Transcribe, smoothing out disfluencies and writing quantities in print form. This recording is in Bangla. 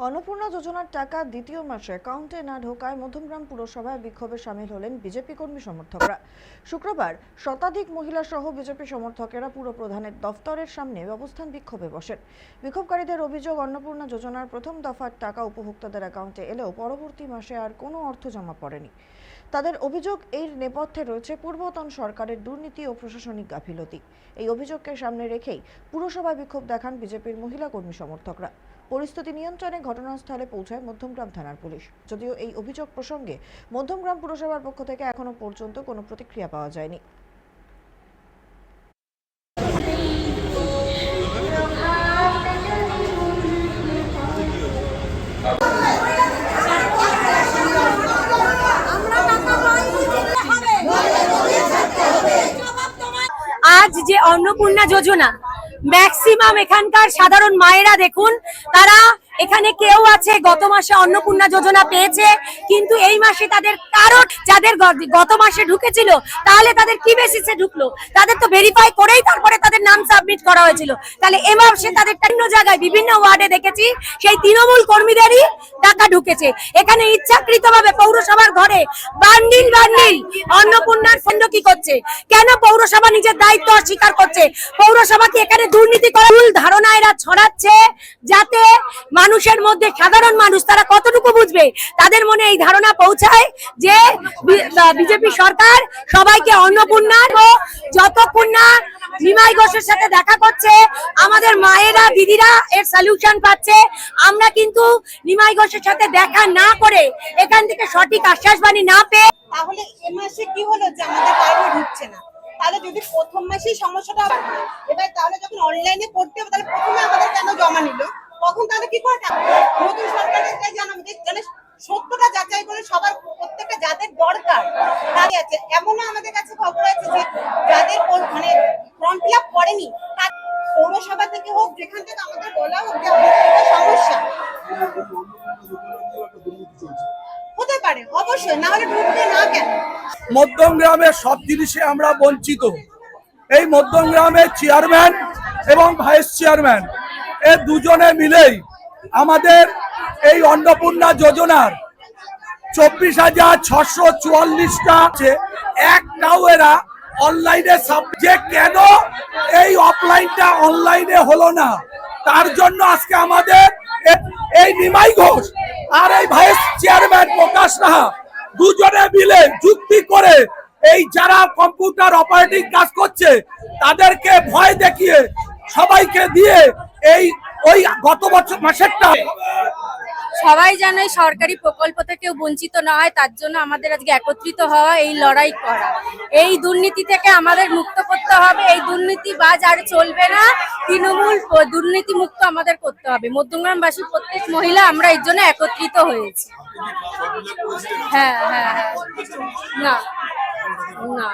অন্নপূর্ণা যোজনার টাকা দ্বিতীয় মাসে অ্যাকাউন্টে না ঢোকায় মধ্যমগ্রাম পুরসভায় বিক্ষোভে সামিল হলেন বিজেপি কর্মী সমর্থকরা। শুক্রবার শতাধিক মহিলা সহ বিজেপি সমর্থকেরা পুর প্রধানের দফতরের সামনে অবস্থান বিক্ষোভে বসেন। বিক্ষোভকারীদের অভিযোগ, অন্নপূর্ণা যোজনার প্রথম দফার টাকা উপভোক্তাদের অ্যাকাউন্টে এলেও পরবর্তী মাসে আর কোনো অর্থ জমা পড়েনি। তাদের অভিযোগ, এর নেপথ্যে রয়েছে পূর্বতন সরকারের দুর্নীতি ও প্রশাসনিক গাফিলতি। এই অভিযোগকে সামনে রেখেই পুরসভায় বিক্ষোভ দেখান বিজেপির মহিলা কর্মী সমর্থকরা। পরিস্থিতি নিয়ন্ত্রণে ঘটনাস্থলে পৌঁছায় মধ্যমগ্রাম থানার পুলিশ। যদিও এই অভিযোগ প্রসঙ্গে মধ্যমগ্রাম পুরসভার পক্ষ থেকে এখনো পর্যন্ত কোনো প্রতিক্রিয়া পাওয়া যায়নি। আজ যে অন্নপূর্ণা যোজনা, ম্যাক্সিমাম এখানকার সাধারণ মায়েরা দেখুন, তারা এখানে কেউ আছে গত মাসে অন্নপূর্ণা যোজনা পেয়েছে, কিন্তু এই মাসে তাদের কারণ যাদের গত মাসে ঢুকেছিল তাহলে তাদের কি বেসিসে ঢুকলো, তাদের তো ভেরিফাই করেই তারপরে তাদের নাম সাবমিট করা হয়েছিল। তাহলে এ মাসে তাদের বিভিন্ন জায়গায় বিভিন্ন ওয়ার্ডে দেখেছি সেই তৃণমূল কর্মীদেরই টাকা ঢুকেছে। এখানে ইচ্ছাকৃতভাবে পৌরসভার ঘরে বান্ডিল বান্ডিল অন্নপূর্ণার ফন্ড কি করছে? কেন পৌরসভা নিজের দায়িত্ব অস্বীকার করছে? পৌরসভা কি এখানে দুর্নীতি করার ভুল ধারণা এরা ছড়াচ্ছে, যাতে মানুষের মধ্যে, সাধারণ মানুষ তারা কতটুকু বুঝবে, তাদের মনে এই ধারণা পৌঁছায় যে বিজেপি সরকার সবাইকে অন্নপূর্ণার, যতক্ষণ না নিমাই ঘোষের সাথে দেখা করছে আমাদের মায়েরা দিদিরা এর সলিউশন পাচ্ছে। আমরা কিন্তু নিমাই ঘোষের সাথে দেখা না করে, এখান থেকে সঠিক আশ্বাসবাণী না পেয়ে, তাহলে এ মাসে কি হলো যে আমাদের বাইরে ঢুকছে না? তাহলে যদি প্রথম মাসেই সমস্যাটা এবার, তাহলে যখন অনলাইনে করতে হবে তাহলে প্রথমে আমাদের কেন জমা নিল? তখন তাহলে কি করে নতুন সরকারের কাছে জানাবো যে সত্যটা যাচাই করে সবার প্রত্যেকটা যাদের দরকার তাদের আছে। এমনও আমাদের কাছে খবর আছে যে যাদের মানে ফর্ম ফিল আপ করেনি, পৌরসভা থেকে হোক, যেখান থেকে আমাদের বলা হোক যে আমাদের সমস্যা হতে পারে, অবশ্যই, না হলে ঢুকবে না কেন? মধ্যমগ্রামের সব জিনিসে আমরা বঞ্চিত। এই মধ্যমগ্রামের চেয়ারম্যান এবং ভাইস চেয়ারম্যান এ দুজনে মিলেই আমাদের এই অন্নপূর্ণা যোজনার 24,644টা আছে, একটাও এরা অনলাইনে যে কেন এই অফলাইনটা অনলাইনে হলো না, তার জন্য আজকে আমাদের এই নিমাই ঘোষ আর এই ভাইস চেয়ারম্যান প্রকাশ রাহা দুজনে মিলে যুক্তি করে এই যারা কম্পিউটার অপারেটিং কাজ করছে তাদেরকে ভয় দেখিয়ে সবাইকে দিয়ে এই ওই গত বছর মাসেরটা সবাই যেন এই সরকারি প্রকল্প থেকে বঞ্চিত না হয়, তার জন্য আমাদের আজকে একত্রিত হওয়া, এই লড়াই করা। এই দুর্নীতি থেকে আমাদের মুক্ত করতে হবে, এই দুর্নীতিবাজ আর চলবে না, তৃণমূল দুর্নীতি মুক্ত আমাদের করতে হবে। মধ্যমগ্রামবাসী প্রত্যেক মহিলা আমরা এর জন্য একত্রিত হয়েছি। হ্যাঁ হ্যাঁ হ্যাঁ, না না।